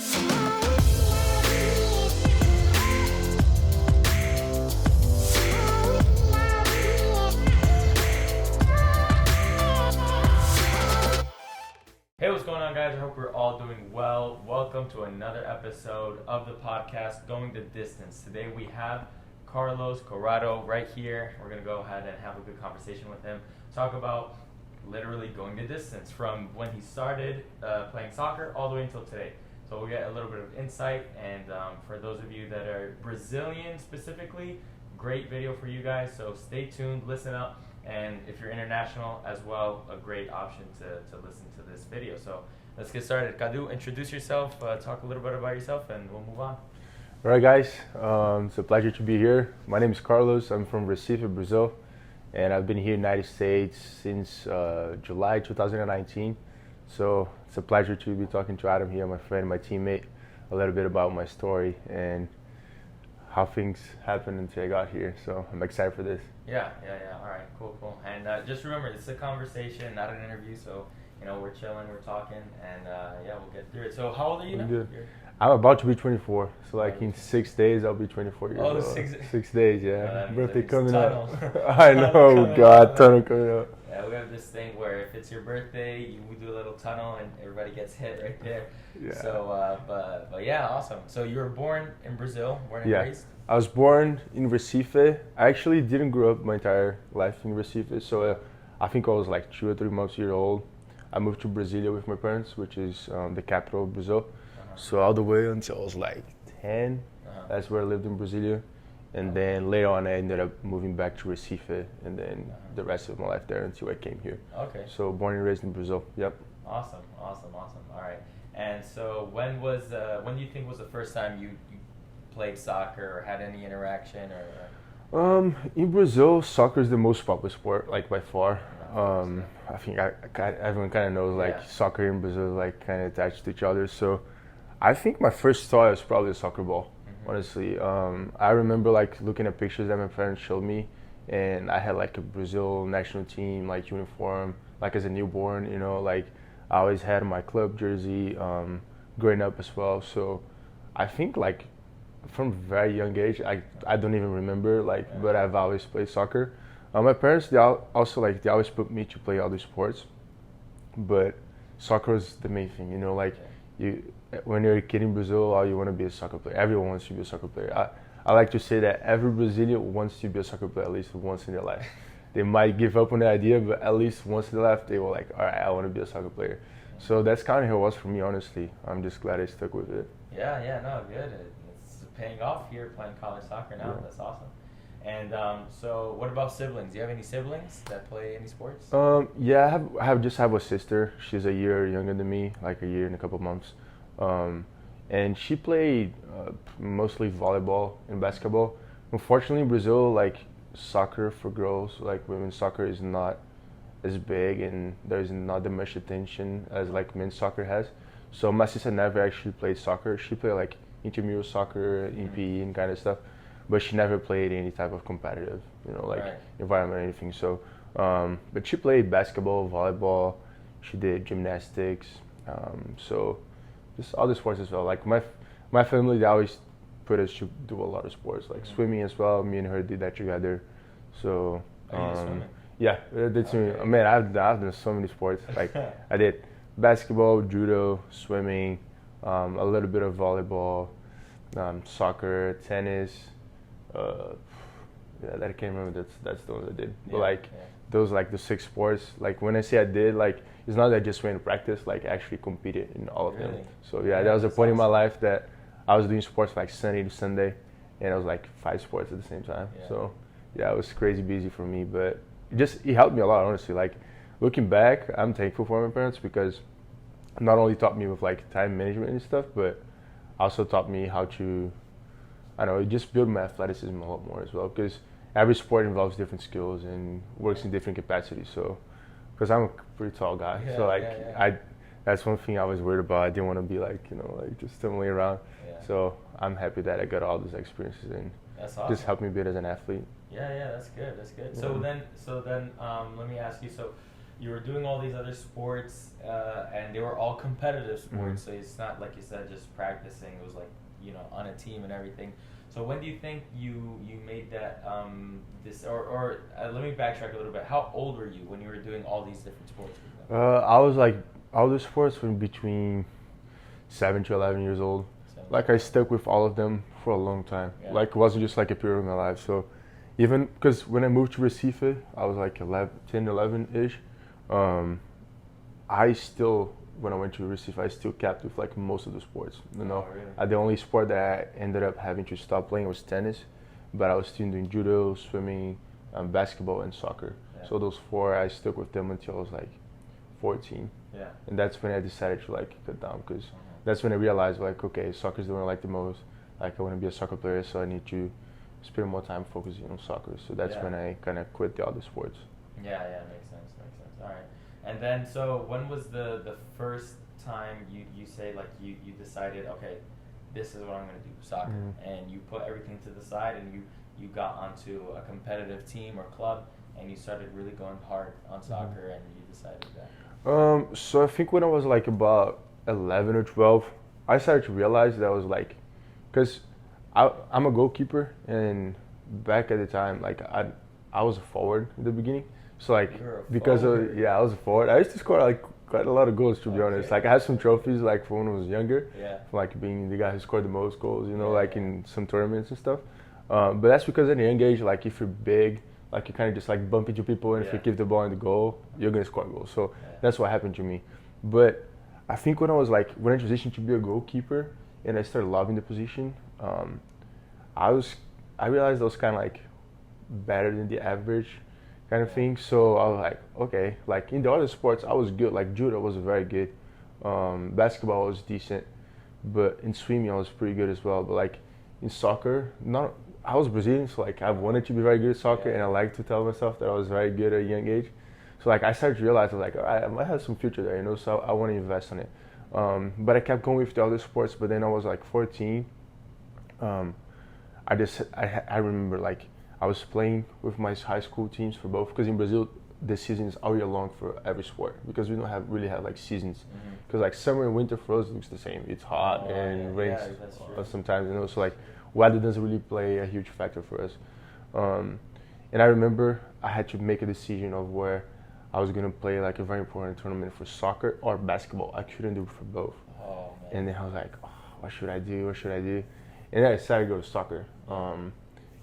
Hey, what's going on, guys? I hope we're all doing well. Welcome to another episode of the podcast, Going the Distance. Today we have Carlos Curado right here. We're going to go ahead and have a good conversation with him. Talk about literally going the distance from when he started playing soccer all the way until today. So we'll get a little bit of insight. And for those of you that are Brazilian specifically, great video for you guys. So stay tuned, listen up. And if you're international as well, a great option to listen to this video. So let's get started. Cadu, introduce yourself, talk a little bit about yourself, and we'll move on. All right, guys. It's a pleasure to be here. My name is Carlos. I'm from Recife, Brazil, and I've been here in the United States since July 2019. So it's a pleasure to be talking to Adam here, my friend, my teammate, a little bit about my story and how things happened until I got here. So I'm excited for this. Yeah. All right, cool. And just remember, this is a conversation, not an interview. So, we're chilling, we're talking, and we'll get through it. So how old are you now? Good. I'm about to be 24. So in 6 days, I'll be 24 years old. 6 days, yeah. Birthday coming up. Tunnel. I know, God, tunnel coming up. Yeah, we have this thing where if it's your birthday, we do a little tunnel and everybody gets hit right there. Yeah. So, but yeah, awesome. So you were born in Brazil, born and raised? I was born in Recife. I actually didn't grow up my entire life in Recife. So I think I was like 2 or 3 months years old. I moved to Brasilia with my parents, which is the capital of Brazil. Uh-huh. So all the way until I was like 10, that's where I lived in Brasilia. And then later on, I ended up moving back to Recife, and then the rest of my life there until I came here. Okay. So born and raised in Brazil. Yep. Awesome. All right. And so when do you think was the first time you played soccer or had any interaction or? In Brazil, soccer is the most popular sport, like by far. I think everyone kind of knows soccer in Brazil is like kind of attached to each other. So I think my first toy was probably a soccer ball. Honestly, I remember like looking at pictures that my parents showed me, and I had like a Brazil national team like uniform, like as a newborn. Like I always had my club jersey growing up as well. So I think like from a very young age, I don't even remember but I've always played soccer. My parents they always put me to play other sports, but soccer is the main thing. When you're a kid in Brazil, all you want to be a soccer player. Everyone wants to be a soccer player. I like to say that every Brazilian wants to be a soccer player at least once in their life. They might give up on the idea, but at least once in their life, they were like, all right, I want to be a soccer player. So that's kind of how it was for me, honestly. I'm just glad I stuck with it. Yeah, no, good. It's paying off here, playing college soccer now. Yeah. That's awesome. And so what about siblings? Do you have any siblings that play any sports? Yeah, I have a sister. She's a year younger than me, like a year and a couple of months. And she played mostly volleyball and basketball. Unfortunately, in Brazil, like soccer for girls, like women's soccer is not as big, and there's not that much attention as like men's soccer has. So my sister never actually played soccer. She played like intramural soccer, in PE and kind of stuff, but she never played any type of competitive, environment or anything. So, but she played basketball, volleyball. She did gymnastics. So. Just other sports as well. Like my family, they always put us to do a lot of sports, like swimming as well. Me and her did that together. So yeah, did swimming. Okay. Man, I've done so many sports. Like I did basketball, judo, swimming, a little bit of volleyball, soccer, tennis. That I can't remember. That's the ones I did. But those like the 6 sports. Like when I say I did, like it's not that I just went to practice. Like I actually competed in all of them. So that was a point in my life that I was doing sports like Sunday to Sunday, and I was like 5 sports at the same time. Yeah. So it was crazy busy for me, but it helped me a lot, honestly. Like looking back, I'm thankful for my parents because not only taught me with like time management and stuff, but also taught me how to, it just build my athleticism a lot more as well, because every sport involves different skills and works in different capacities. So, because I'm a pretty tall guy, that's one thing I was worried about. I didn't want to be like just stumbling around. Yeah. So I'm happy that I got all those experiences and that's awesome. Just helped me build as an athlete. Yeah, that's good. Yeah. So then, let me ask you. So, you were doing all these other sports, and they were all competitive sports. So it's not like you said just practicing. It was like on a team and everything. So when do you think you made that this or let me backtrack a little bit. How old were you when you were doing all these different sports? I was like all the sports from between 7 to 11 years old. Like I stuck with all of them for a long time. Yeah. Like it wasn't just like a period of my life. So even because when I moved to Recife, I was like 10, 11-ish. I still, when I went to Recife, I still kept with like most of the sports. You know, oh, really? The only sport that I ended up having to stop playing was tennis, but I was still doing judo, swimming, basketball, and soccer. Yeah. So those 4, I stuck with them until I was like 14. Yeah. And that's when I decided to like cut down because that's when I realized like, okay, soccer is the one I like the most. Like I want to be a soccer player, so I need to spend more time focusing on soccer. So that's when I kind of quit the other sports. Yeah, makes sense. All right. And then, so when was the first time you say like you decided, okay, this is what I'm going to do, soccer, and you put everything to the side and you got onto a competitive team or club and you started really going hard on soccer and you decided that? So I think when I was like about 11 or 12, I started to realize that I was like, because I'm a goalkeeper, and back at the time, like I was a forward in the beginning. So like because of, I was a forward. I used to score like quite a lot of goals, to be honest. Like I had some trophies like from when I was younger, from like being the guy who scored the most goals, like in some tournaments and stuff. But that's because at a young age, like if you're big, like you kind of just like bump into people, and if you give the ball in the goal, you're gonna score goals. So that's what happened to me. But I think when I transitioned to be a goalkeeper and I started loving the position, I realized I was kind of like better than the average kind of thing. So I was like, okay, like in the other sports I was good. Like judo was very good, basketball was decent, but in swimming I was pretty good as well. But like in soccer, I was Brazilian, so like I wanted to be very good at soccer, and I like to tell myself that I was very good at a young age. So like I started to realize I was like, all right, I might have some future there, so I want to invest in it. But I kept going with the other sports. But then I was like 14. I remember like I was playing with my high school teams for both, because in Brazil the season is all year long for every sport, because we don't really have like seasons. Because like summer and winter for us looks the same. It's hot and rains sometimes, so like weather doesn't really play a huge factor for us. And I remember I had to make a decision of where I was gonna play like a very important tournament for soccer or basketball. I couldn't do it for both. And then I was like, what should I do? And then I decided to go to soccer,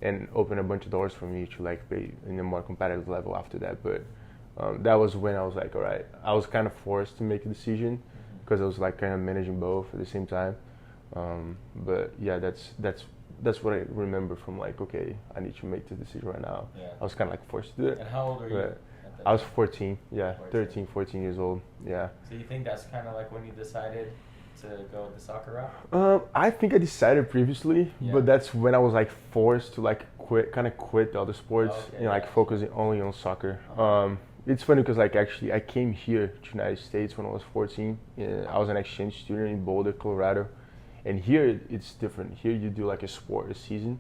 and open a bunch of doors for me to like play in a more competitive level after that. But that was when I was like, all right, I was kind of forced to make a decision, because I was like kind of managing both at the same time. But yeah, that's what I remember from like, okay, I need to make the decision right now. I was kind of like forced to do it. And how old are you? I was 14, 13, 14 years old, So you think that's kind of like when you decided to go with the soccer route? I think I decided previously, but that's when I was like forced to like quit the other sports, focusing only on soccer. It's funny because like actually I came here to United States when I was 14. I was an exchange student in Boulder, Colorado, and here it's different. Here you do like a season.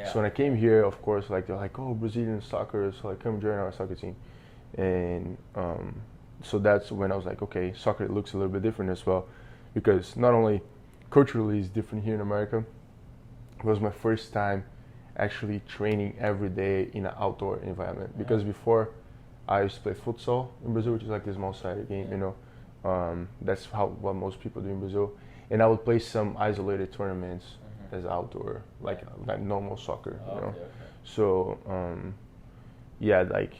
So when I came here, of course, like they're like, oh, Brazilian soccer, so like come join our soccer team. And so that's when I was like, okay, soccer looks a little bit different as well, because not only culturally it's different here in America, it was my first time actually training every day in an outdoor environment. Because before I used to play futsal in Brazil, which is like this small-sided game, that's what most people do in Brazil. And I would play some isolated tournaments as outdoor, like normal soccer, So like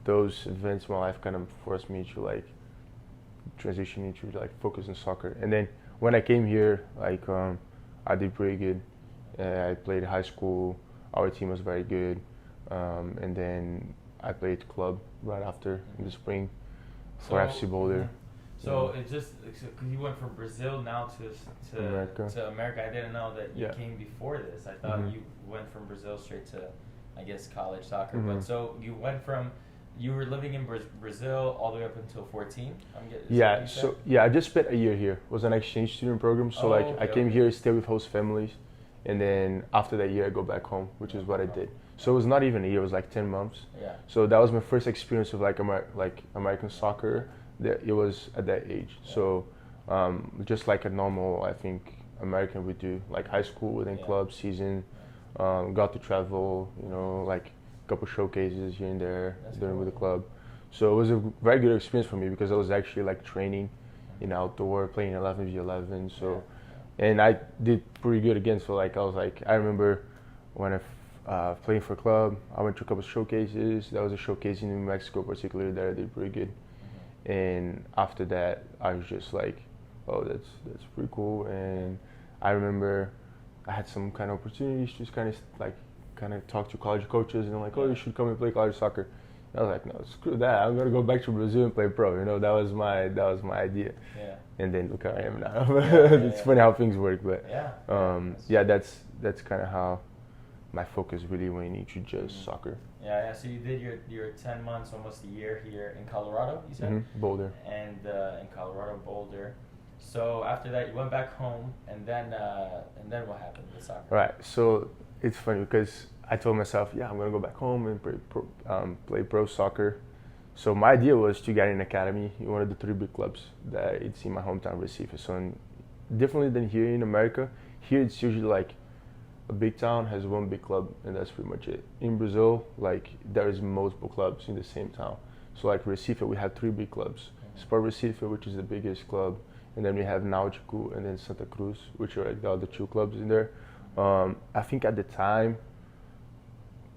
those events in my life kind of forced me to like transition into like focus on soccer. And then when I came here, like I did pretty good. I played high school. Our team was very good. And then I played club right after in the spring for FC Boulder. So it's just because you went from Brazil now to America. I didn't know that you came before this. I thought you went from Brazil straight to, I guess, college soccer. But so you went from, you were living in Brazil all the way up until 14? I just spent a year here. It was an exchange student program. So I came here, stay with host families, and then after that year I go back home, which is what I did. So it was not even a year; it was like 10 months. Yeah. So that was my first experience of like American soccer. That it was at that age. Yeah. So just like a normal, I think American would do, like high school within club season. Got to travel, like a couple showcases here and there during with the club. So it was a very good experience for me because I was actually like training in outdoor, playing 11v11. So, and I did pretty good again. So like I remember when I playing for a club, I went to a couple showcases. That was a showcase in New Mexico, particularly that I did pretty good. And after that, I was just like, oh, that's pretty cool. And I remember I had some kind of opportunities to just kind of talk to college coaches, and I'm like, oh, you should come and play college soccer. And I was like, no, screw that. I'm gonna go back to Brazil and play pro. That was my idea. Yeah. And then look where I am now. It's funny how things work, but that's kind of how my focus really went into just soccer. Yeah. So you did your 10 months, almost a year here in Colorado, you said? Boulder. And in Colorado, Boulder. So after that, you went back home, and then what happened with soccer? Right. So it's funny because I told myself, I'm gonna go back home and play pro soccer. So my idea was to get an academy in one of the 3 big clubs that it's in my hometown, Recife. So differently than here in America, here it's usually like a big town has one big club, and that's pretty much it. In Brazil, like there is multiple clubs in the same town. So like Recife, we have 3 big clubs. Sport Recife, which is the biggest club, and then we have Náutico and then Santa Cruz, which are like the other 2 clubs in there. I think at the time,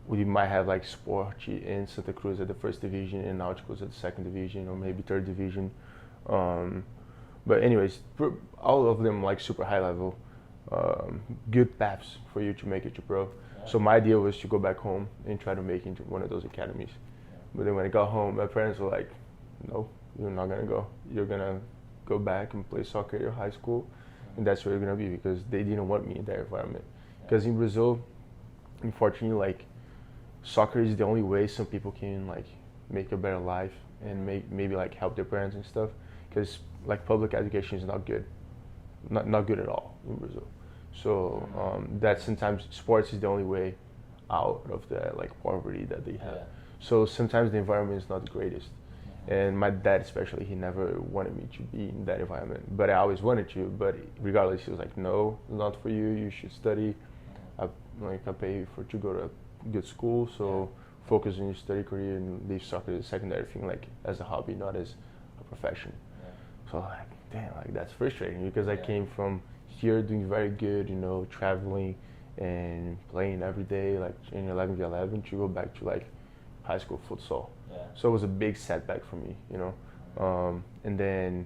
we might have like Sport in Santa Cruz at the 1st division and Náutico at the 2nd division or maybe 3rd division. But anyways, all of them like super high level. Good paths for you to make it to pro. So my idea was to go back home and try to make it into one of those academies. But then when I got home, my parents were like, no, you're not going to go. You're going to go back and play soccer at your high school, and that's where you're going to be, because they didn't want me in that environment. Because in Brazil, unfortunately, like soccer is the only way some people can like make a better life and maybe like help their parents and stuff, because like public education is not good. Not good at all in Brazil. So that sometimes sports is the only way out of the like poverty that they have. So sometimes the environment is not the greatest. And my dad especially, he never wanted me to be in that environment. But I always wanted to, but regardless, he was like, no, it's not for you, you should study. I pay to go to a good school, so focus on your study career and leave soccer as a secondary thing, like as a hobby, not as a profession. So like, damn, like that's frustrating, because I came from here doing very good, traveling and playing every day, like in 11v11, to go back to like high school futsal. So it was a big setback for me, and then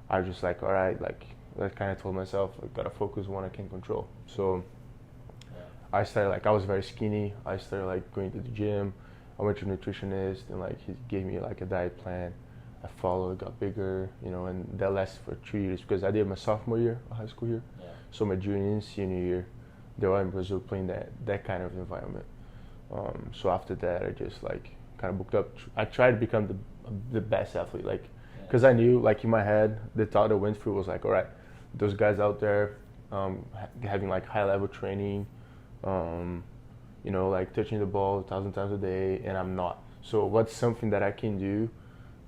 I was just like, all right, like I kind of told myself, I gotta focus on what I can control. So I started, like I was very skinny. I started like going to the gym. I went to a nutritionist, and like he gave me like a diet plan. I followed, got bigger, and that lasted for 2 years, because I did my sophomore year of high school here. So my junior and senior year, they were in Brazil playing that kind of environment. So after that, I just like kind of booked up. I tried to become the best athlete, like, because I knew, like in my head, the thought that went through was like, all right, those guys out there having like high level training, like touching the ball 1,000 times a day, and I'm not. So what's something that I can do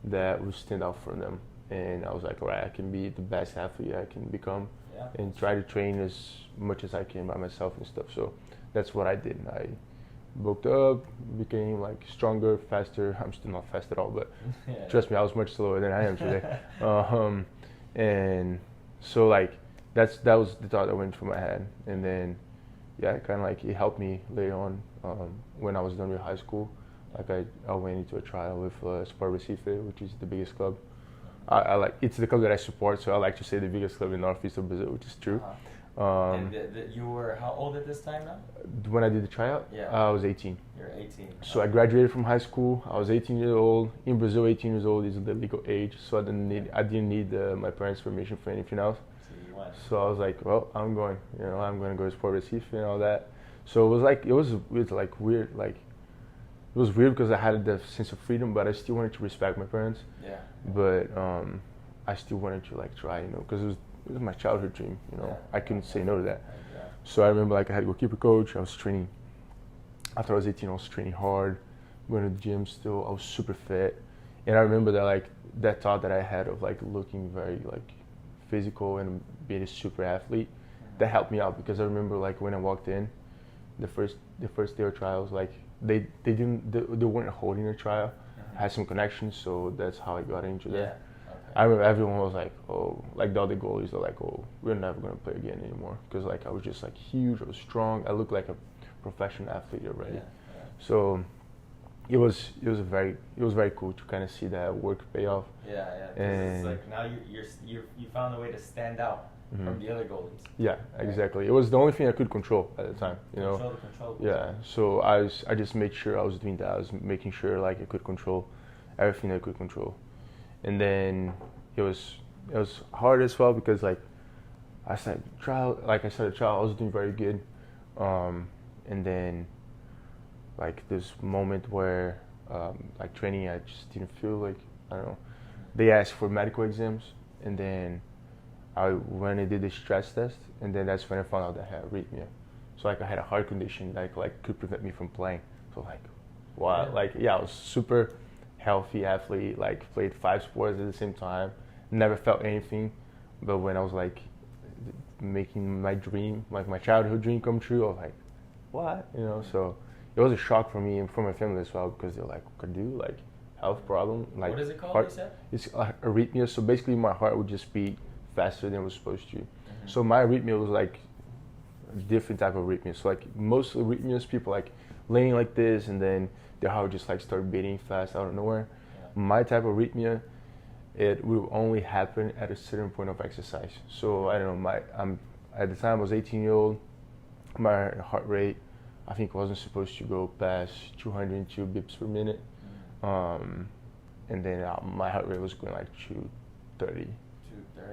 that would stand out from them? And I was like, all right, I can be the best athlete I can become, and try to train as much as I can by myself and stuff. So that's what I did. I booked up, became like stronger, faster. I'm still not fast at all, but trust me, I was much slower than I am today. And so like that was the thought that went through my head, and then kind of like it helped me later on when I was done with high school. Like I went into a trial with Sport Recife, which is the biggest club. I like, it's the club that I support, so I like to say the biggest club in Northeast of Brazil, which is true. And you were how old at this time now? When I did the tryout, I was 18. You're 18. So I graduated from high school. I was 18 years old. In Brazil, 18 years old is the legal age, so I didn't need my parents' permission for anything else. So I was like, well, I'm going. I'm going to go to Sport Recife and all that. So it was weird. Like it was weird because I had the sense of freedom, but I still wanted to respect my parents. But I still wanted to like try, because it was my childhood dream. I couldn't say no to that. So I remember like I had a goalkeeper coach. I was training after I was 18, I was training hard, going to the gym still. I was super fit. And I remember that like that thought that I had of like looking very like physical and being a super athlete, that helped me out because I remember like when I walked in, the first day of trials, like they weren't holding a trial. I had some connections, so that's how I got into that. Okay. I remember everyone was like, oh, like the other goalies are like, oh, we're never gonna play again anymore because like I was just like huge, I was strong, I looked like a professional athlete already. So it was very cool to kind of see that work pay off. And it's like now you found a way to stand out from the other goalies. Yeah, exactly. It was the only thing I could control at the time, you know. Control. Yeah, so I just made sure I was doing that. I was making sure like I could control everything I could control, and then it was hard as well because like I started trial, I was doing very good, and then like this moment where like training, I just didn't feel like, I don't know. They asked for medical exams, and then I went and did the stress test, and then that's when I found out that I had arrhythmia. So like I had a heart condition that like could prevent me from playing. So like, wow, I was super healthy athlete, like played 5 sports at the same time, never felt anything. But when I was like making my dream, like my childhood dream come true, I was like, what? You know, so it was a shock for me and for my family as well because they're like, could you like health problem? Like, what is it called? Heart, you said? It's arrhythmia. So basically my heart would just beat faster than it was supposed to. So my arrhythmia was like a different type of arrhythmia. So like most arrhythmias, people like laying like this and then their heart would just like start beating fast out of nowhere. My type of arrhythmia, it will only happen at a certain point of exercise. So I don't know, at the time I was 18-year-old, my heart rate I think wasn't supposed to go past 202 beats per minute. And then my heart rate was going like 230.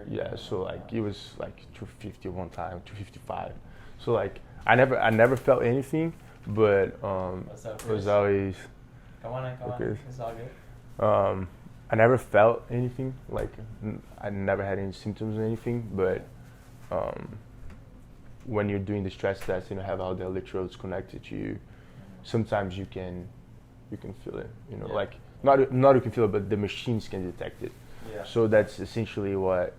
Yeah, so like it was like 250 one time, 255. So like I never felt anything, but it was always. Come on. It's all good. I never felt anything. Like I never had any symptoms or anything, but when you're doing the stress test and you have all the electrodes connected to you, sometimes you can feel it. You know, like not you can feel it, but the machines can detect it. So that's essentially what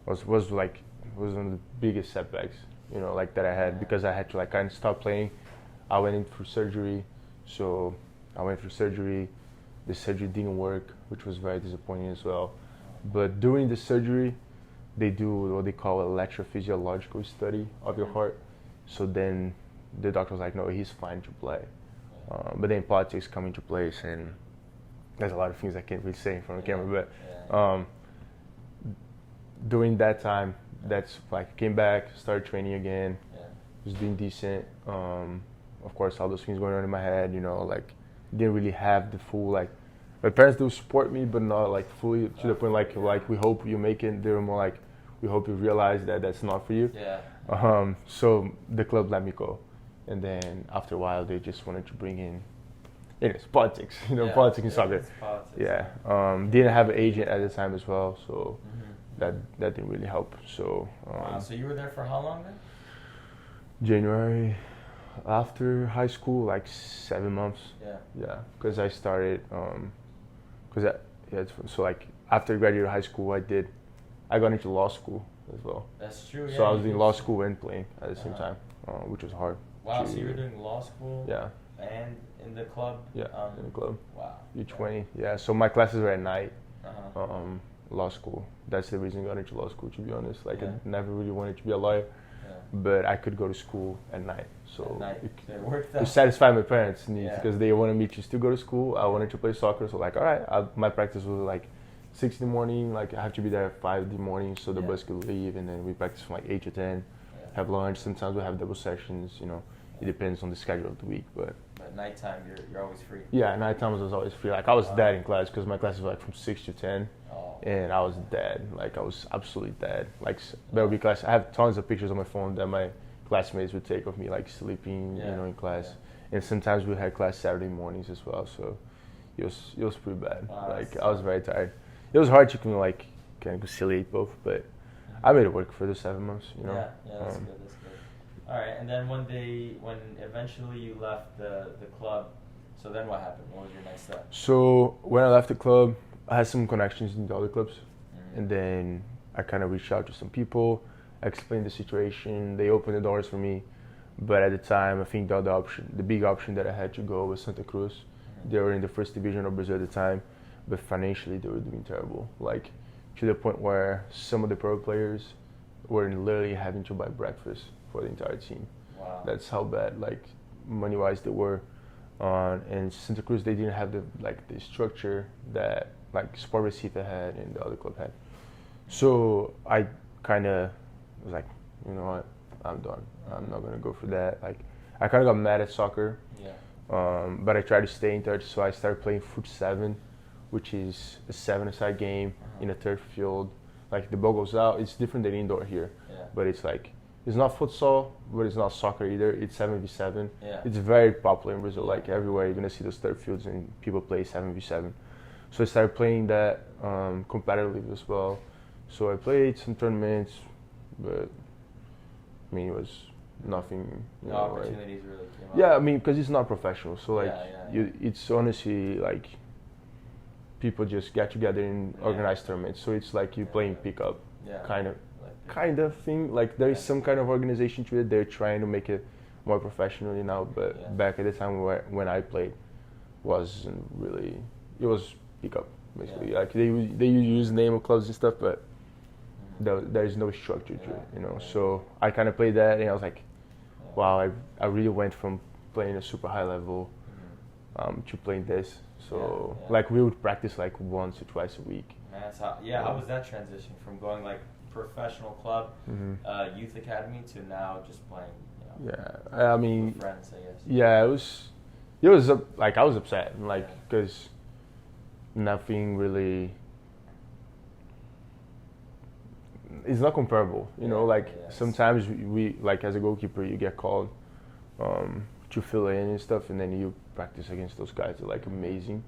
was one of the biggest setbacks, you know, like that I had because I had to like kind of stop playing. I went in for surgery, so I went through surgery. The surgery didn't work, which was very disappointing as well. But during the surgery, they do what they call electrophysiological study of your heart. So then the doctor was like, no, he's fine to play. But then politics come into place, and there's a lot of things I can't really say in front of the camera. But during that time, that's like I came back, started training again, was doing decent. Of course, all those things going on in my head, you know, like didn't really have the full like. My parents do support me, but not like fully to the point like we hope you make it. They were more like, we hope you realize that that's not for you. So the club let me go, and then after a while they just wanted to bring in, it's politics, you know, politics in soccer. Didn't have an agent at the time as well, so that didn't really help. So so you were there for how long then? January. After high school, like 7 months. Because I started, so like after I graduated high school, I got into law school as well. That's true. So I was doing law school and playing at the same time, which was hard. Wow, so you were doing law school? Yeah. And in the club? Yeah, in the club. Wow. U20. Yeah, so my classes were at night. Law school. That's the reason I got into law school, to be honest. Like I never really wanted to be a lawyer. But I could go to school at night, so it worked out. To satisfy my parents' needs because they wanted me to still go to school. I wanted to play soccer, so like, all right, my practice was like 6 in the morning. Like I have to be there at 5 in the morning, so the bus could leave, and then we practice from like 8 to 10. Have lunch. Sometimes we have double sessions. You know, it depends on the schedule of the week, but nighttime you're always free. Yeah, nighttime was always free. Like I was dead in class because my classes were like from 6 to 10. And I was dead. Like I was absolutely dead. Like there would be class. I have tons of pictures on my phone that my classmates would take of me, like sleeping, you know, in class. And sometimes we had class Saturday mornings as well. So it was pretty bad. Like I was very tired. It was hard to kind of conciliate both, but I made it work for the 7 months. You know. That's good. All right, and then when eventually you left the club, so then what happened? What was your next step? So when I left the club, I had some connections in the other clubs, Mm-hmm. and then I kind of reached out to some people, explained the situation. They opened the doors for me, but at the time, I think the big option that I had to go was Santa Cruz. Mm-hmm. They were in the first division of Brazil at the time, but financially they were doing terrible. Like to the point where some of the pro players were literally having to buy breakfast for the entire team. Wow. That's how bad, like money-wise, they were. And Santa Cruz, they didn't have the structure that like Sport Recife had and the other club had. So I kind of was like, you know what, I'm done. I'm not gonna go for that. Like I kind of got mad at soccer. Yeah. But I tried to stay in touch, so I started playing Foot 7, which is a 7-a-side game in a turf field. Like the ball goes out. It's different than indoor here, but it's like it's not futsal, but it's not soccer either. It's 7v7. Yeah. It's very popular in Brazil. Like everywhere, you're gonna see those turf fields and people play 7v7. So I started playing that competitively as well. So I played some tournaments, but I mean it was nothing. No opportunities really came up. Yeah, I mean because it's not professional. So like Yeah. it's honestly like people just get together and organize tournaments. So it's like you playing pickup, kind of thing. Like there is some kind of organization to it. They're trying to make it more professionally now, but back at the time when I played, wasn't really. It was pickup basically. Yeah. Like they use name of clubs and stuff, but there is no structure to it, you know. So I kind of played that, and I was like, wow, I really went from playing a super high level to playing this. So like we would practice like once or twice a week. Man, how was that transition from going like professional club, youth academy to now just playing? You know, yeah, I mean, with friends, I guess. Yeah, it was like I was upset, like because nothing really. It's not comparable, you know. Like sometimes we like as a goalkeeper, you get called to fill in and stuff, and then you practice against those guys. They're like amazing,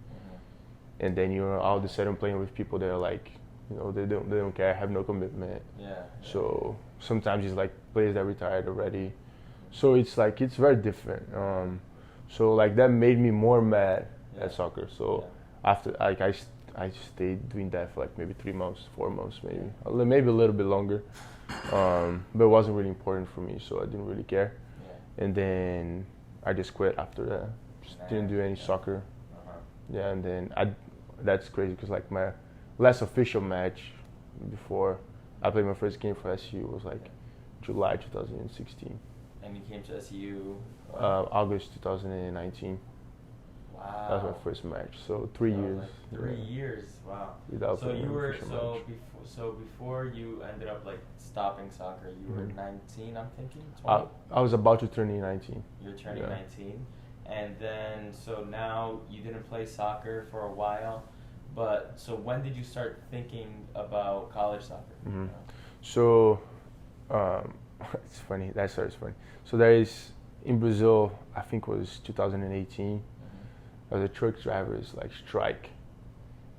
and then you're all of a sudden playing with people that are like, you know, they don't care, have no commitment. So sometimes it's like players that retired already. So it's like it's very different. So like that made me more mad at soccer. So after like I stayed doing that for like maybe 3 months, 4 months, maybe a little bit longer. But it wasn't really important for me, so I didn't really care. And then I just quit after that. Just didn't do any soccer. Yeah, and then that's crazy because like my last official match before I played my first game for SU was like July 2016. And you came to SU? August 2019. Wow. That was my first match. So 3 years. Like 3 years. Wow. Without so you were match. before you ended up like stopping soccer, you were 19, I'm thinking. 20? I was about to turn 19. You're turning 19, and then so now you didn't play soccer for a while, but so when did you start thinking about college soccer? So it's funny. That story is funny. So there is in Brazil, I think it was 2018. There was a truck drivers like strike,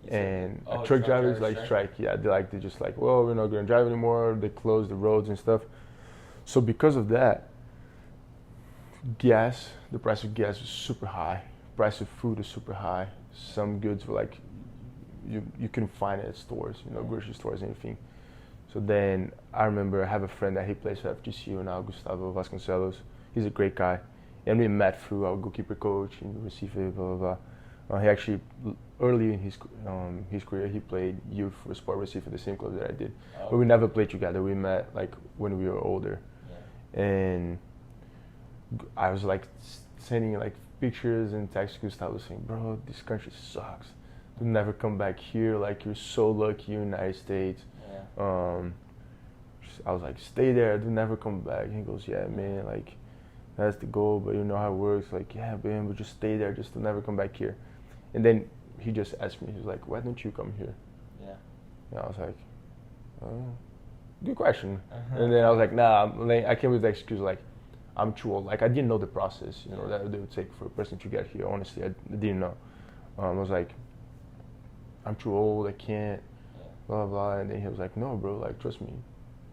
and truck drivers like strike. Yeah, they just like, well, we're not gonna drive anymore. They closed the roads and stuff. So because of that, the price of gas was super high. Price of food is super high. Some goods were like, you couldn't find it at stores, you know, grocery stores, anything. So then I remember I have a friend that he plays for FGCU now, Gustavo Vasconcelos. He's a great guy. And we met through our goalkeeper coach in Recife, blah, blah, blah. He actually, early in his career, he played youth for Sport Recife, the same club that I did. But we never played together. We met like when we were older. And I was like sending like pictures and texts to Gustavo saying, bro, this country sucks. You'll never come back here. Like, you're so lucky in the United States. I was like, stay there. Do never come back. And he goes, yeah, man, like, that's the goal, but you know how it works. Like, yeah, man, but just stay there. Just to never come back here. And then he just asked me, he was like, why don't you come here? And I was like, oh, good question. And then I was like, nah, I came with the excuse, like, I'm too old. Like, I didn't know the process, you know, that it would take for a person to get here. Honestly, I didn't know. I was like, I'm too old, I can't, blah, blah, blah. And then he was like, no, bro, like, trust me,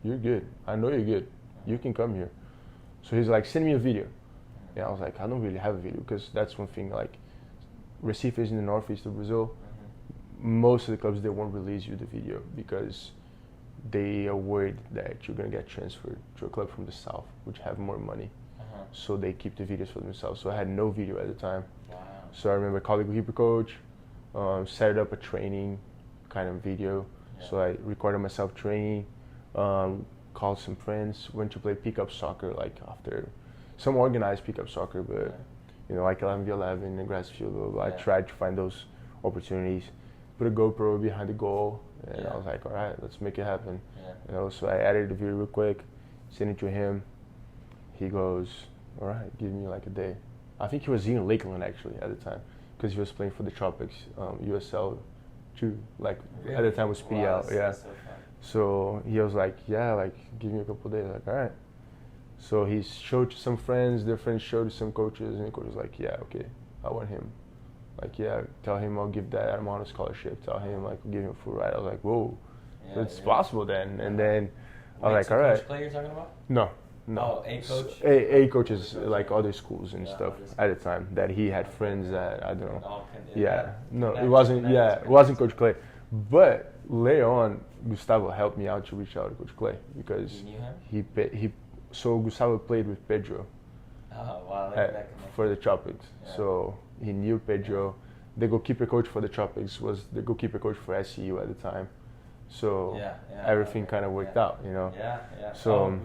you're good. I know you're good. You can come here. So he's like, send me a video. And I was like, I don't really have a video because that's one thing. Like, Recife is in the northeast of Brazil. Most of the clubs, they won't release you the video because they are worried that you're gonna get transferred to a club from the south, which have more money. So they keep the videos for themselves. So I had no video at the time. Wow. So I remember calling the keeper coach, set up a training kind of video. Yeah. So I recorded myself training, called some friends, went to play pickup soccer like after some organized pickup soccer, but you know, like 11v11 in the grass field. Blah, blah. I tried to find those opportunities. Put a GoPro behind the goal, and I was like, all right, let's make it happen. You know, so I edited the video real quick, sent it to him. He goes, all right, give me like a day. I think he was in Lakeland actually at the time because he was playing for the Tropics, USL 2. Like really? At the time was PL, wow, yeah. So, so he was like, yeah, like give me a couple of days. Like, all right. So he showed to some friends, their friends showed to some coaches, and the coach was like, yeah, okay, I want him. Like, yeah, tell him I'll give that amount of scholarship. Tell him like, give him a full ride. I was like, whoa, so it's possible then. And then I was like, all right. Coach Clay you're talking about? No. Oh, A coach? A coaches like other schools and stuff at the time that he had friends that I don't know. It wasn't Coach Clay, but later on Gustavo helped me out to reach out to Coach Clay because you knew him? So Gustavo played with Pedro. Oh wow! For the Tropics, so he knew Pedro. The goalkeeper coach for the Tropics was the goalkeeper coach for SCU at the time, so everything kind of worked out, you know. So.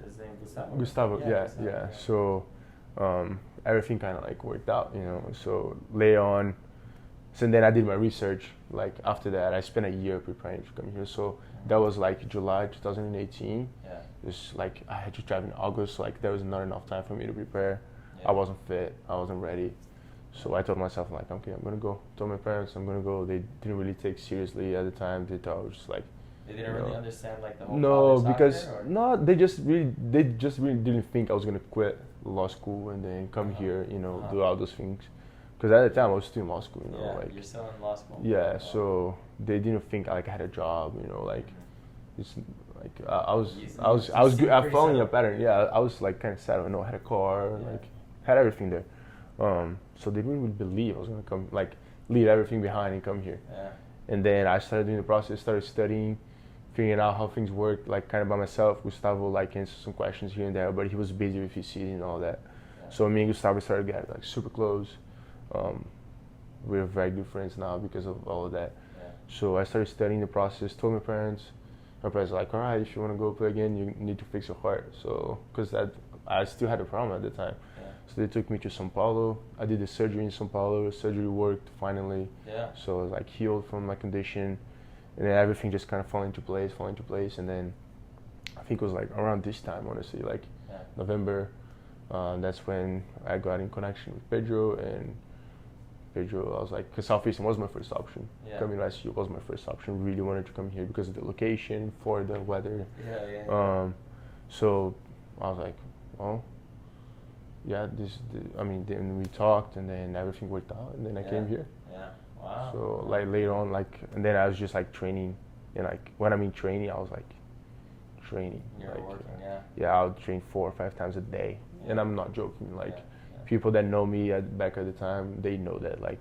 His name Gustavo? Gustavo, yeah. So everything kind of like worked out, you know. So later on, so then I did my research. Like after that, I spent a year preparing to come here. So that was like July 2018. Just like I had to drive in August. Like there was not enough time for me to prepare. I wasn't fit. I wasn't ready. So I told myself like, okay, I'm gonna go. Told my parents I'm gonna go. They didn't really take seriously at the time. They thought I was just like. They didn't really understand like the whole. No, because they just really didn't think I was gonna quit law school and then come here, you know, do all those things. Because at the time I was still in law school, you know, like. You're still in law school. Yeah, so they didn't think like I had a job, you know, like. It's like I was good. I following a pattern. Yeah, I was like kind of sad. I know I had a car, like had everything there. So they didn't really believe I was gonna come, like leave everything behind and come here. And then I started doing the process, started studying. Figuring out how things work, like kind of by myself. Gustavo like answered some questions here and there, but he was busy with his city and all that. So me and Gustavo started getting like super close. We're very good friends now because of all of that. So I started studying the process. Told my parents. My parents were like, all right, if you want to go play again, you need to fix your heart. So because I still had a problem at the time. So they took me to São Paulo. I did the surgery in São Paulo. Surgery worked finally. So I was like healed from my condition. And then everything just kind of fall into place. And then I think it was like around this time, honestly, like November. That's when I got in connection with Pedro. And Pedro, I was like, because Southeastern was my first option. Coming last year was my first option. Really wanted to come here because of the location, for the weather. So I was like, oh, yeah, then we talked and then everything worked out. And then I came here. Wow. So like later on, like, and then I was just like training, and like when I mean training, I was like training. You're like, working, I would train 4 or 5 times a day, and I'm not joking. Like people that know me back at the time, they know that like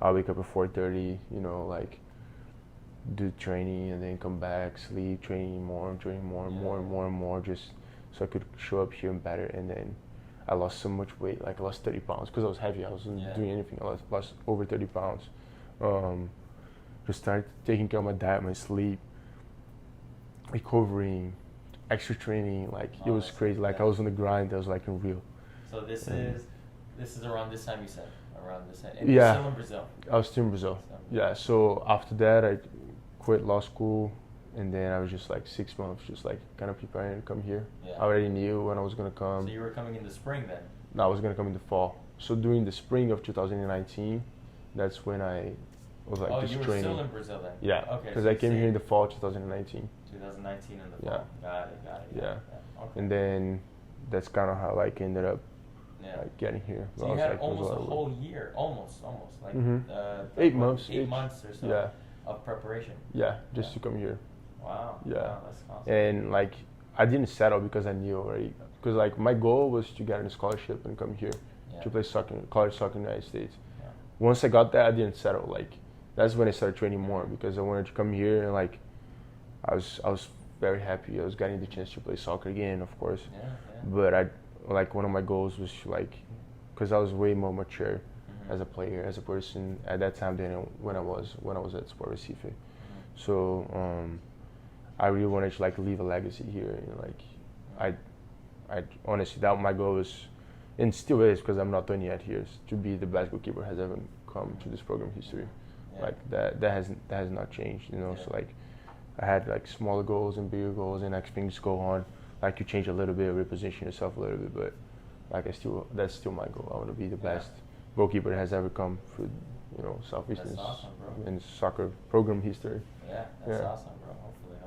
I'll wake up at 4:30, you know, like do training and then come back, sleep, training more, just so I could show up here and better. And then I lost so much weight, like I lost 30 pounds because I was heavy. I wasn't doing anything. I lost over 30 pounds. Just started taking care of my diet, my sleep, recovering, extra training. Like it was crazy. Like I was on the grind. I was like unreal. So this is around this time, you said, around this time. And you're still in Brazil. I was still in Brazil. So after that, I quit law school, and then I was just like 6 months, just like kind of preparing to come here. I already knew when I was gonna come. So you were coming in the spring then? No, I was gonna come in the fall. So during the spring of 2019, that's when I was like just training. Oh, you were still in Brazil then? Yeah. Okay. Because I came here in the fall 2019. 2019 in the fall. Got it. Okay. And then that's kind of how like ended up like getting here. So you had almost a whole year, almost like 8 months. 8 months or so of preparation. Just to come here. Wow. Yeah. Wow, that's awesome. And like I didn't settle because I knew already. Because like my goal was to get a scholarship and come here to play soccer, college soccer in the United States. Yeah. Once I got that, I didn't settle. Like that's when I started training more because I wanted to come here and like I was very happy. I was getting the chance to play soccer again, of course. Yeah. But I like one of my goals was to like, because I was way more mature as a player, as a person at that time than when I was at Sport Recife. So I really wanted to like leave a legacy here. You know, like I honestly that my goal is, and still is because I'm not done yet here, is to be the best goalkeeper has ever come to this program history. Yeah. Like that has not changed. You know, so like I had like smaller goals and bigger goals, and like things go on. Like you change a little bit, reposition yourself a little bit, but like that's still my goal. I want to be the best goalkeeper that has ever come through, you know, Southeastern in soccer program history. Yeah, that's awesome, bro. Hopefully,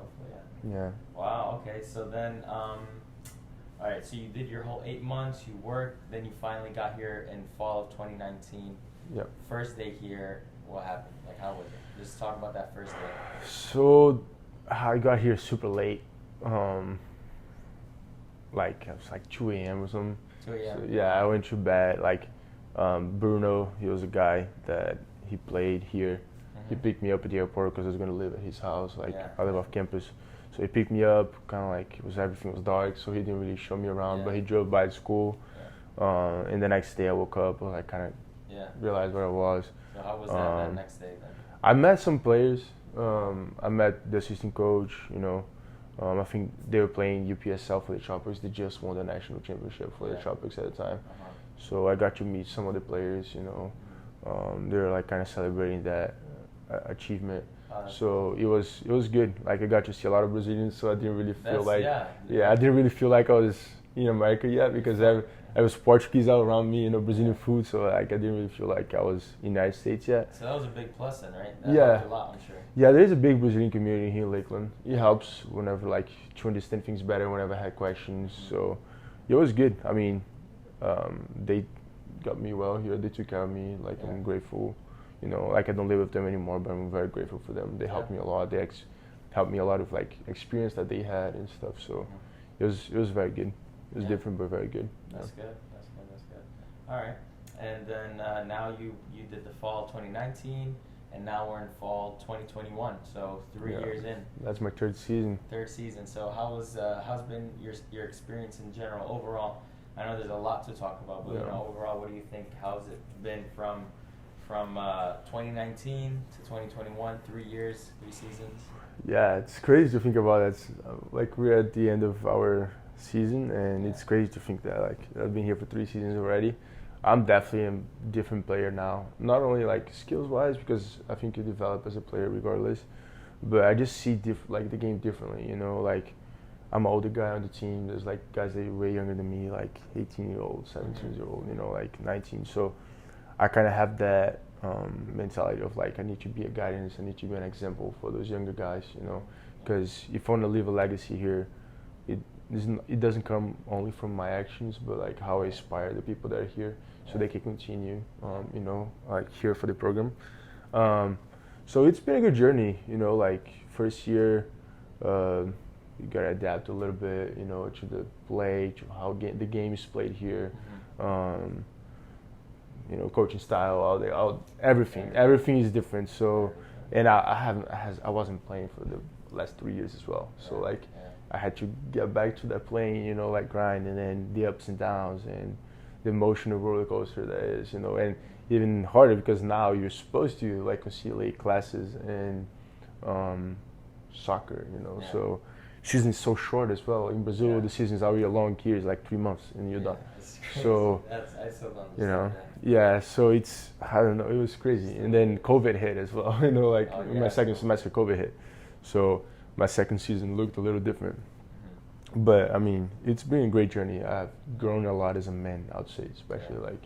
yeah. Wow. Okay. So then, all right. So you did your whole 8 months. You worked. Then you finally got here in fall of 2019. Yep. First day here. What happened? Like, how was it? Just talk about that first day. So I got here super late. Like it was like 2 a.m. or something. 2 a.m. So, yeah, I went to bed. Like Bruno, he was a guy that he played here. He picked me up at the airport because I was gonna live at his house. Like I live off campus, so he picked me up. Kind of like everything was dark, so he didn't really show me around. But he drove by the school, and the next day I woke up. I kind of realized where I was. So how was that next day then? I met some players. I met the assistant coach. You know, I think they were playing UPSL for the Tropics. They just won the national championship for the Tropics at the time. So I got to meet some of the players. You know, they were like kind of celebrating that achievement. So it was good. Like I got to see a lot of Brazilians. So I didn't really feel I didn't really feel like I was in America yet because I was Portuguese all around me, you know, Brazilian food. So like I didn't really feel like I was in the United States yet. So that was a big plus then, right? That helped a lot, I'm sure. Yeah, there's a big Brazilian community here in Lakeland. It helps whenever like to understand things better. Whenever I had questions, so it was good. I mean, they got me well here. They took care of me. Like I'm grateful. You know, like I don't live with them anymore, but I'm very grateful for them. They helped me a lot. They helped me a lot of like experience that they had and stuff. So it was very good. It was different, but very good. That's good. That's good. All right. And then now you did the fall 2019, and now we're in fall 2021. So 3 years in. That's my third season. So how's been your experience in general overall? I know there's a lot to talk about, but you know, overall, what do you think? How's it been from 2019 to 2021? 3 years, 3 seasons. Yeah, it's crazy to think about it. Like we're at the end of our season, and it's crazy to think that like I've been here for 3 seasons already. I'm definitely a different player now. Not only like skills wise, because I think you develop as a player regardless, but I just see like the game differently. You know, like I'm an older guy on the team. There's like guys that are way younger than me, like 18-year-old, 17-year-old, you know, like 19. So I kind of have that mentality of like I need to be a guidance. I need to be an example for those younger guys. You know, because if I want to leave a legacy here, it doesn't come only from my actions, but like how I inspire the people that are here, so they can continue, you know, like here for the program. So it's been a good journey, you know. Like first year, you gotta adapt a little bit, you know, to the play, to how the game is played here. You know, coaching style, everything is different. So, and I wasn't playing for the last 3 years as well. So like. I had to get back to that playing, you know, like grind, and then the ups and downs and the emotional roller coaster that is, you know, and even harder because now you're supposed to like conciliate classes and soccer, you know. So season's so short as well. In Brazil, the season's already a long year, it's like 3 months and you're done. So I still don't understand, you know, so it's, I don't know, it was crazy. And then COVID hit as well, you know, like my second semester COVID hit. So my second season looked a little different. But I mean, it's been a great journey. I've grown a lot as a man, I would say, especially like,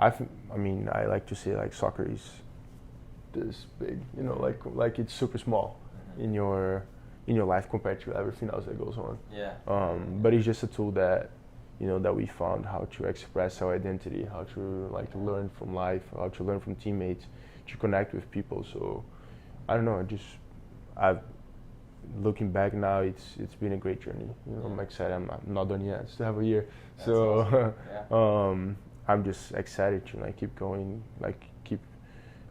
I mean, I like to say like soccer is this big, you know, like it's super small in your life compared to everything else that goes on. But it's just a tool that, you know, that we found how to express our identity, how to like to learn from life, how to learn from teammates, to connect with people. So I don't know, looking back now, it's been a great journey. You know, I'm excited. I'm not done yet. I still have a year, That's so awesome. I'm just excited to like keep going, like keep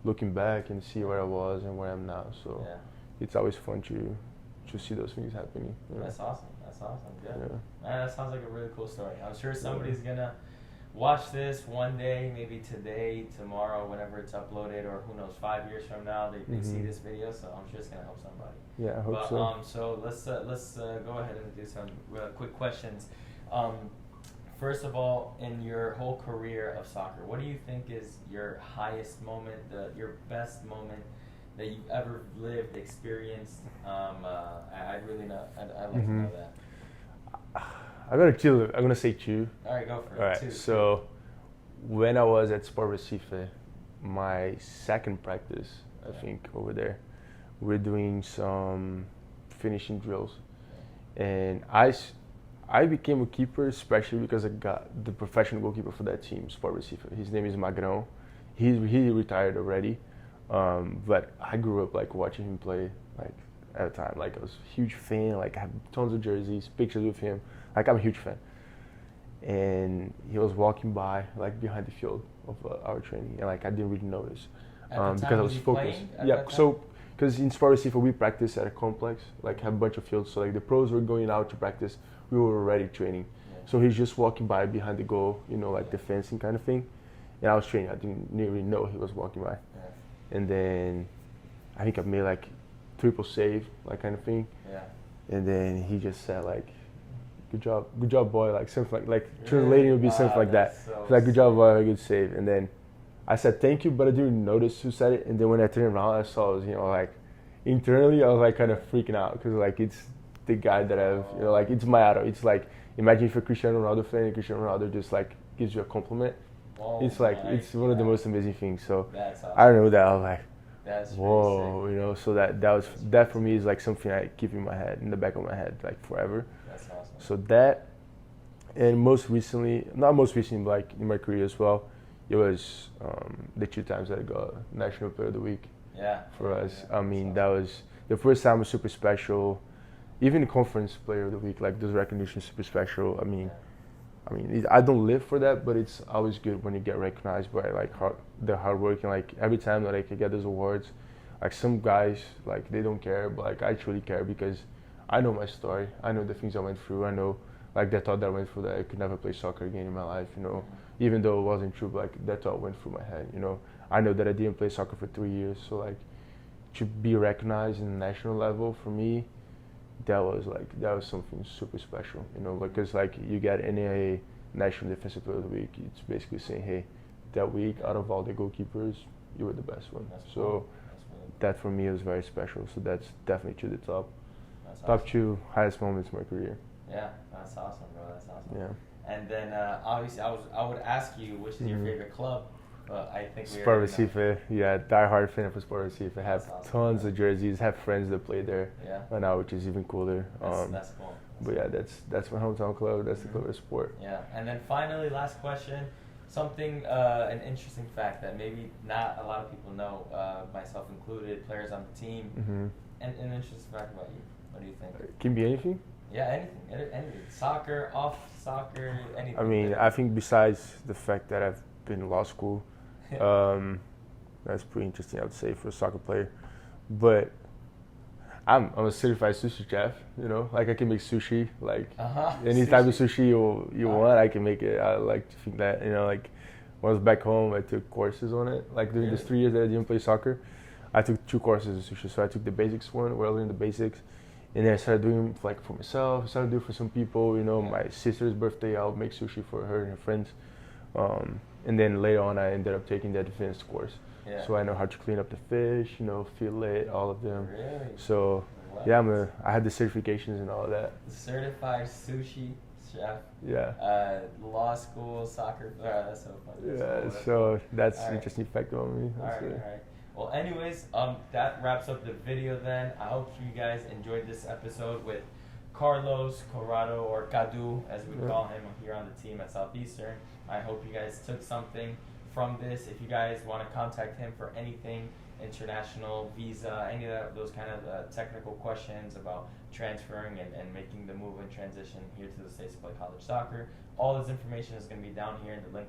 looking back and see where I was and where I am now. So it's always fun to see those things happening. You know? That's awesome. That's awesome. Good. Yeah. Man, that sounds like a really cool story. I'm sure somebody's gonna watch this one day, maybe today, tomorrow, whenever it's uploaded, or who knows, 5 years from now, they see this video. So I'm sure it's gonna help somebody. Yeah, I hope so. So let's go ahead and do some quick questions. First of all, in your whole career of soccer, what do you think is your highest moment, your best moment that you've ever lived, experienced? I'd really know. I'd like to know that. I'm gonna say two. All right, go for it. All right. So when I was at Sport Recife, my second practice, I think over there, we're doing some finishing drills, and I became a keeper especially because I got the professional goalkeeper for that team, Sport Recife. His name is Magrão. He retired already, but I grew up like watching him play like at the time. Like I was a huge fan. Like I have tons of jerseys, pictures with him. Like I'm a huge fan. And he was walking by like behind the field of our training, and like I didn't really notice because I was focused. Yeah, so because in Sport Recife we practice at a complex, like have a bunch of fields. So like the pros were going out to practice, we were already training. So he's just walking by behind the goal, you know, like the fencing kind of thing. And I was training. I didn't really know he was walking by. And then I think I made like triple save, like kind of thing. And then he just said like, good job, boy, like something like translating would be something like that. So like, good job, boy, good save. And then I said thank you, but I didn't notice who said it. And then when I turned around, I saw it was, you know, like internally I was like kind of freaking out because like it's the guy that I've, you know, like it's my idol. It's like, imagine if a Cristiano Ronaldo fan and Cristiano Ronaldo just like gives you a compliment. It's like, it's one of the most amazing things. So awesome. I don't know that I was like, that's whoa, you know, so that for me is like something I keep in my head, in the back of my head, like forever. That's awesome. So that, and most recently, not most recently, but like in my career as well, it was the 2 times that I got National Player of the Week for us. I mean, that was, the first time was super special. Even the Conference Player of the Week, like those recognitions, super special. I mean, I don't live for that, but it's always good when you get recognized by like the hard work. And like every time that I can get those awards, like some guys, like they don't care, but like I truly care because I know my story. I know the things I went through. I know like that thought that I went through that I could never play soccer again in my life, you know, even though it wasn't true, but like that thought went through my head, you know. I know that I didn't play soccer for 3 years, so like to be recognized in the national level for me, that was something super special, you know, because like you get any National Defensive Player of the Week, it's basically saying, hey, that week out of all the goalkeepers, you were the best one. That for me was very special. So that's definitely to the top. Top 2 highest moments of my career. Yeah, that's awesome, bro. That's awesome. Yeah. And then obviously I would ask you which is your favorite club. But I think Sport Recife, diehard fan for Sport Recife. I have tons of jerseys. Have friends that play there right now, which is even cooler. That's cool. But yeah, that's my hometown club. That's the club of sport. Yeah, and then finally, last question. Something, an interesting fact that maybe not a lot of people know, myself included, players on the team. And an interesting fact about you. What do you think? It can be anything. Yeah, anything. Soccer, off soccer, anything. I mean, I think besides the fact that I've been in law school, that's pretty interesting, I would say, for a soccer player. But I'm a certified sushi chef, you know, like I can make sushi, like any type of sushi you want, I can make it. I like to think that, you know, like when I was back home, I took courses on it. Like during these 3 years that I didn't play soccer, I took 2 courses of sushi. So I took the basics one, where I learned the basics, and then I started doing like for myself. I started doing for some people, you know, my sister's birthday, I'll make sushi for her and her friends. And then later on, I ended up taking the advanced course. So I know how to clean up the fish, you know, fillet, all of them. Really? So I had the certifications and all of that. Certified sushi chef. Yeah. Law school, soccer. That's so funny. That's so that's an interesting fact about me. All right. Well, anyways, that wraps up the video then. I hope you guys enjoyed this episode with Carlos Curado, or Cadu, as we call him here on the team at Southeastern. I hope you guys took something from this. If you guys want to contact him for anything, international visa, any of those kind of technical questions about transferring and making the move and transition here to the States to play college soccer. All this information is going to be down here in the link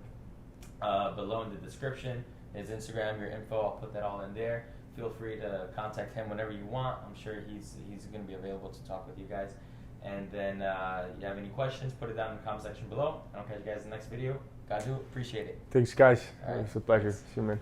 below in the description. His Instagram, your info, I'll put that all in there. Feel free to contact him whenever you want. I'm sure he's going to be available to talk with you guys. And then you have any questions, put it down in the comment section below. I'll catch you guys in the next video. God do, appreciate it. Thanks, guys. All right. It's a pleasure. See you, man.